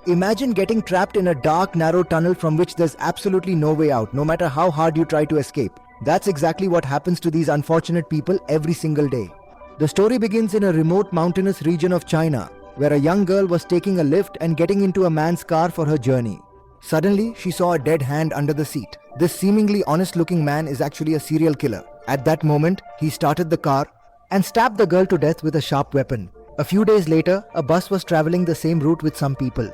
Imagine getting trapped in a dark, narrow tunnel from which there's absolutely no way out, no matter how hard you try to escape. That's exactly what happens to these unfortunate people every single day. The story begins in a remote mountainous region of China, where a young girl was taking a lift and getting into a man's car for her journey. Suddenly, she saw a dead hand under the seat. This seemingly honest-looking man is actually a serial killer. At that moment, he started the car and stabbed the girl to death with a sharp weapon. A few days later, a bus was traveling the same route with some people.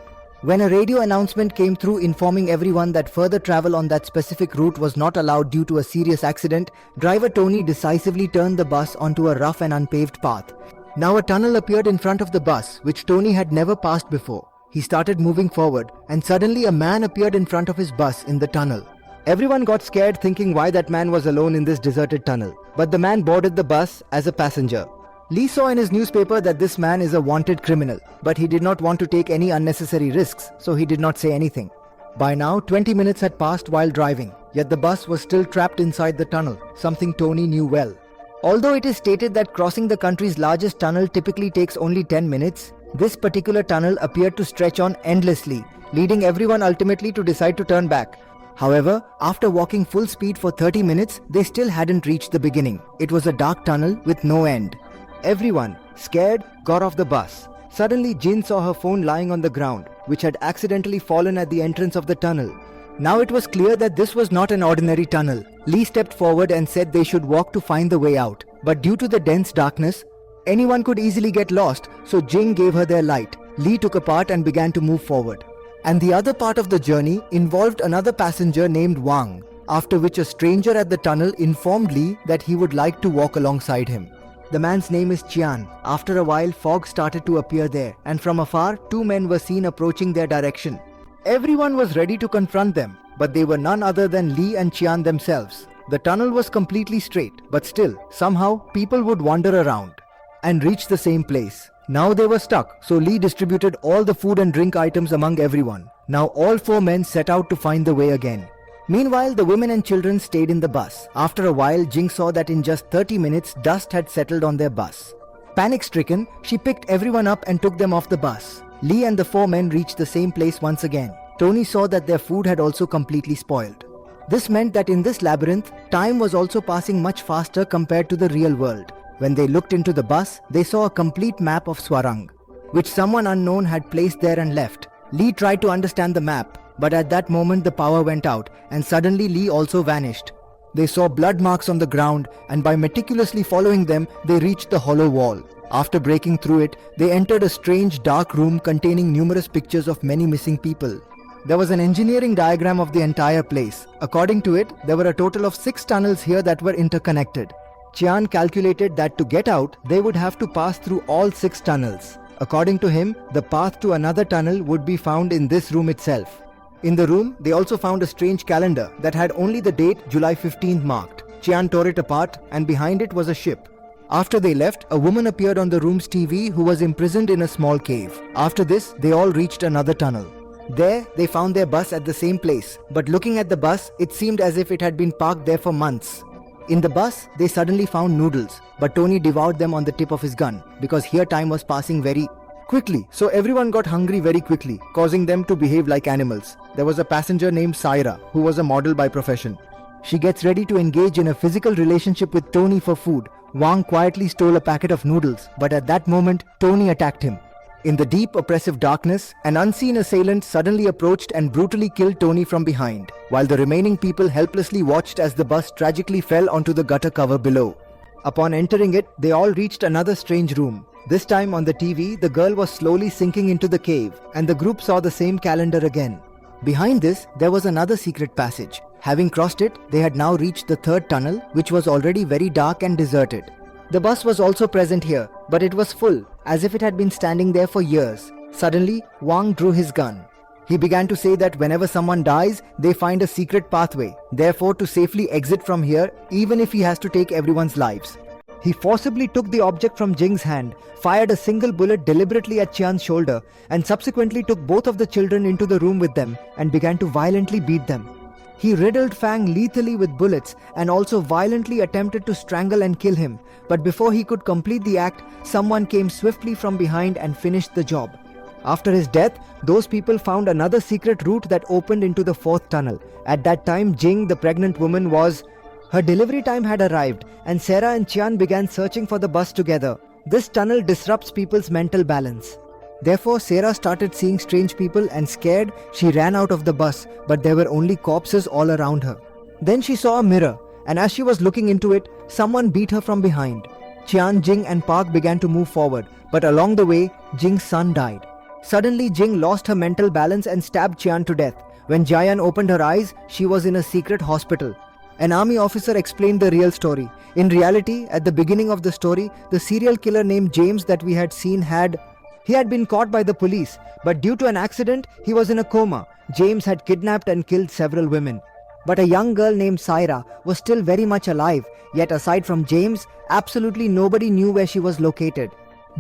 When a radio announcement came through informing everyone that further travel on that specific route was not allowed due to a serious accident, driver Tony decisively turned the bus onto a rough and unpaved path. Now a tunnel appeared in front of the bus, which Tony had never passed before. He started moving forward, and suddenly a man appeared in front of his bus in the tunnel. Everyone got scared thinking why that man was alone in this deserted tunnel. But the man boarded the bus as a passenger. Lee saw in his newspaper that this man is a wanted criminal, but he did not want to take any unnecessary risks, so he did not say anything. By now, 20 minutes had passed while driving, yet the bus was still trapped inside the tunnel, something Tony knew well. Although it is stated that crossing the country's largest tunnel typically takes only 10 minutes, this particular tunnel appeared to stretch on endlessly, leading everyone ultimately to decide to turn back. However, after walking full speed for 30 minutes, they still hadn't reached the beginning. It was a dark tunnel with no end. Everyone, scared, got off the bus. Suddenly, Jin saw her phone lying on the ground, which had accidentally fallen at the entrance of the tunnel. Now it was clear that this was not an ordinary tunnel. Lee stepped forward and said they should walk to find the way out. But due to the dense darkness, anyone could easily get lost, so Jing gave her their light. Lee took a part and began to move forward. And the other part of the journey involved another passenger named Wang, after which a stranger at the tunnel informed Lee that he would like to walk alongside him. The man's name is Qian. After a while, fog started to appear there, and from afar, two men were seen approaching their direction. Everyone was ready to confront them, but they were none other than Lee and Qian themselves. The tunnel was completely straight, but still, somehow, people would wander around and reach the same place. Now they were stuck, so Lee distributed all the food and drink items among everyone. Now all four men set out to find the way again. Meanwhile, the women and children stayed in the bus. After a while, Jing saw that in just 30 minutes, dust had settled on their bus. Panic-stricken, she picked everyone up and took them off the bus. Lee and the four men reached the same place once again. Tony saw that their food had also completely spoiled. This meant that in this labyrinth, time was also passing much faster compared to the real world. When they looked into the bus, they saw a complete map of Swarang, which someone unknown had placed there and left. Lee tried to understand the map, but at that moment the power went out, and suddenly Lee also vanished. They saw blood marks on the ground, and by meticulously following them, they reached the hollow wall. After breaking through it, they entered a strange dark room containing numerous pictures of many missing people. There was an engineering diagram of the entire place. According to it, there were a total of 6 tunnels here that were interconnected. Qian calculated that to get out, they would have to pass through all 6 tunnels. According to him, the path to another tunnel would be found in this room itself. In the room, they also found a strange calendar that had only the date July 15th marked. Qian tore it apart, and behind it was a ship. After they left, a woman appeared on the room's TV who was imprisoned in a small cave. After this, they all reached another tunnel. There, they found their bus at the same place, but looking at the bus, it seemed as if it had been parked there for months. In the bus, they suddenly found noodles, but Tony devoured them on the tip of his gun, because here time was passing very quickly, so everyone got hungry very quickly, causing them to behave like animals. There was a passenger named Saira, who was a model by profession. She gets ready to engage in a physical relationship with Tony for food. Wang quietly stole a packet of noodles, but at that moment, Tony attacked him. In the deep, oppressive darkness, an unseen assailant suddenly approached and brutally killed Tony from behind, while the remaining people helplessly watched as the bus tragically fell onto the gutter cover below. Upon entering it, they all reached another strange room. This time on the TV, the girl was slowly sinking into the cave, and the group saw the same calendar again. Behind this, there was another secret passage. Having crossed it, they had now reached the 3rd tunnel, which was already very dark and deserted. The bus was also present here, but it was full, as if it had been standing there for years. Suddenly, Wang drew his gun. He began to say that whenever someone dies, they find a secret pathway. Therefore, to safely exit from here, even if he has to take everyone's lives. He forcibly took the object from Jing's hand, fired a single bullet deliberately at Qian's shoulder, and subsequently took both of the children into the room with them and began to violently beat them. He riddled Fang lethally with bullets and also violently attempted to strangle and kill him, but before he could complete the act, someone came swiftly from behind and finished the job. After his death, those people found another secret route that opened into the fourth tunnel. At that time, Jing, the pregnant woman, her delivery time had arrived, and Sarah and Qian began searching for the bus together. This tunnel disrupts people's mental balance. Therefore, Sarah started seeing strange people, and scared, she ran out of the bus, but there were only corpses all around her. Then she saw a mirror, and as she was looking into it, someone beat her from behind. Qian, Jing and Park began to move forward, but along the way, Jing's son died. Suddenly, Jing lost her mental balance and stabbed Qian to death. When Jian opened her eyes, she was in a secret hospital. An army officer explained the real story. In reality, at the beginning of the story, the serial killer named James that we had seen had been caught by the police, but due to an accident, he was in a coma. James had kidnapped and killed several women. But a young girl named Saira was still very much alive, yet aside from James, absolutely nobody knew where she was located.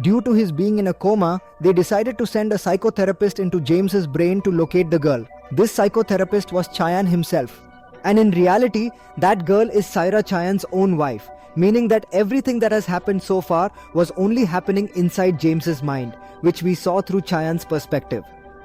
Due to his being in a coma, they decided to send a psychotherapist into James's brain to locate the girl. This psychotherapist was Chayan himself. And in reality, that girl is Saira Chayan's own wife, meaning that everything that has happened so far was only happening inside James's mind, which we saw through Chayan's perspective.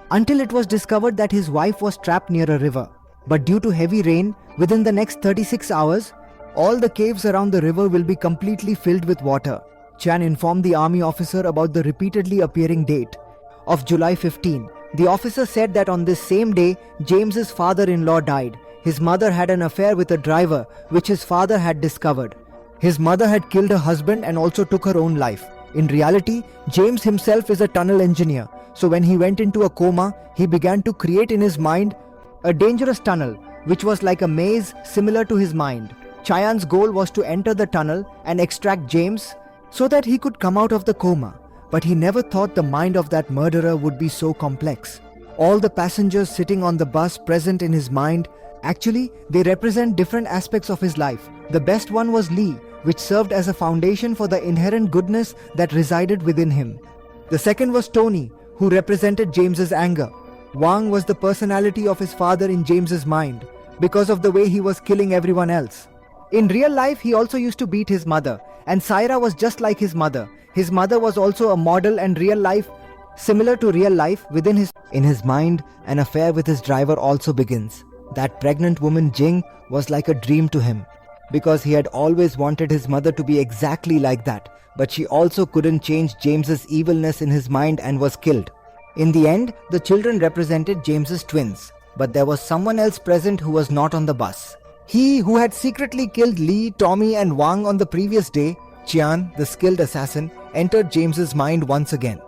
Until it was discovered that his wife was trapped near a river. But due to heavy rain, within the next 36 hours, all the caves around the river will be completely filled with water. Chan informed the army officer about the repeatedly appearing date of July 15. The officer said that on this same day, James's father-in-law died. His mother had an affair with a driver, which his father had discovered. His mother had killed her husband and also took her own life. In reality, James himself is a tunnel engineer. So when he went into a coma, he began to create in his mind a dangerous tunnel, which was like a maze similar to his mind. Chayan's goal was to enter the tunnel and extract James so that he could come out of the coma. But he never thought the mind of that murderer would be so complex. All the passengers sitting on the bus present in his mind, actually, they represent different aspects of his life. The best one was Lee, which served as a foundation for the inherent goodness that resided within him. The second was Tony, who represented James's anger. Wang was the personality of his father in James's mind, because of the way he was killing everyone else. In real life, he also used to beat his mother, and Saira was just like his mother. His mother was also a model and real life, similar to real life in his mind, an affair with his driver also begins. That pregnant woman Jing was like a dream to him, because he had always wanted his mother to be exactly like that, but she also couldn't change James's evilness in his mind and was killed. In the end, the children represented James's twins, but there was someone else present who was not on the bus. He who had secretly killed Lee, Tommy and Wang on the previous day, Qian, the skilled assassin, entered James's mind once again.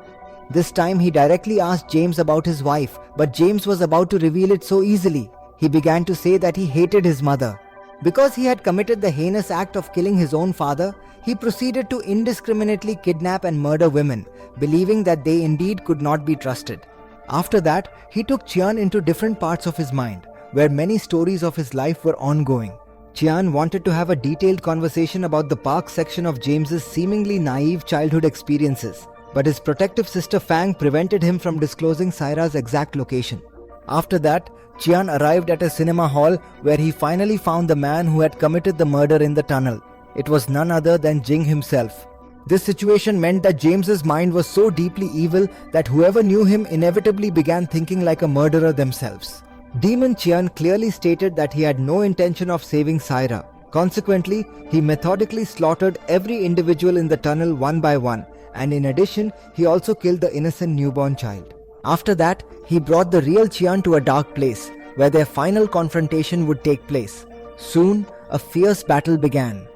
This time he directly asked James about his wife, but James was about to reveal it so easily. He began to say that he hated his mother. Because he had committed the heinous act of killing his own father, he proceeded to indiscriminately kidnap and murder women, believing that they indeed could not be trusted. After that, he took Qian into different parts of his mind, where many stories of his life were ongoing. Qian wanted to have a detailed conversation about the Park section of James's seemingly naive childhood experiences, but his protective sister Fang prevented him from disclosing Saira's exact location. After that, Qian arrived at a cinema hall where he finally found the man who had committed the murder in the tunnel. It was none other than Jing himself. This situation meant that James's mind was so deeply evil that whoever knew him inevitably began thinking like a murderer themselves. Demon Qian clearly stated that he had no intention of saving Saira. Consequently, he methodically slaughtered every individual in the tunnel one by one, and in addition, he also killed the innocent newborn child. After that, he brought the real Qian to a dark place, where their final confrontation would take place. Soon, a fierce battle began.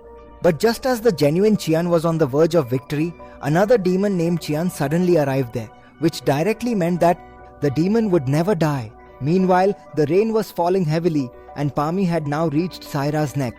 But just as the genuine Qian was on the verge of victory, another demon named Qian suddenly arrived there, which directly meant that the demon would never die. Meanwhile, the rain was falling heavily, and Pami had now reached Saira's neck.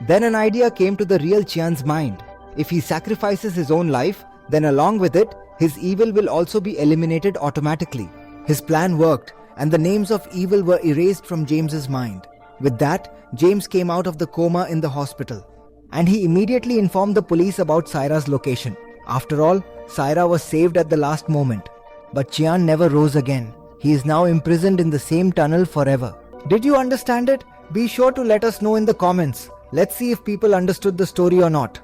Then an idea came to the real Qian's mind. If he sacrifices his own life, then along with it, his evil will also be eliminated automatically. His plan worked, and the names of evil were erased from James's mind. With that, James came out of the coma in the hospital, and he immediately informed the police about Saira's location. After all, Saira was saved at the last moment. But Qian never rose again. He is now imprisoned in the same tunnel forever. Did you understand it? Be sure to let us know in the comments. Let's see if people understood the story or not.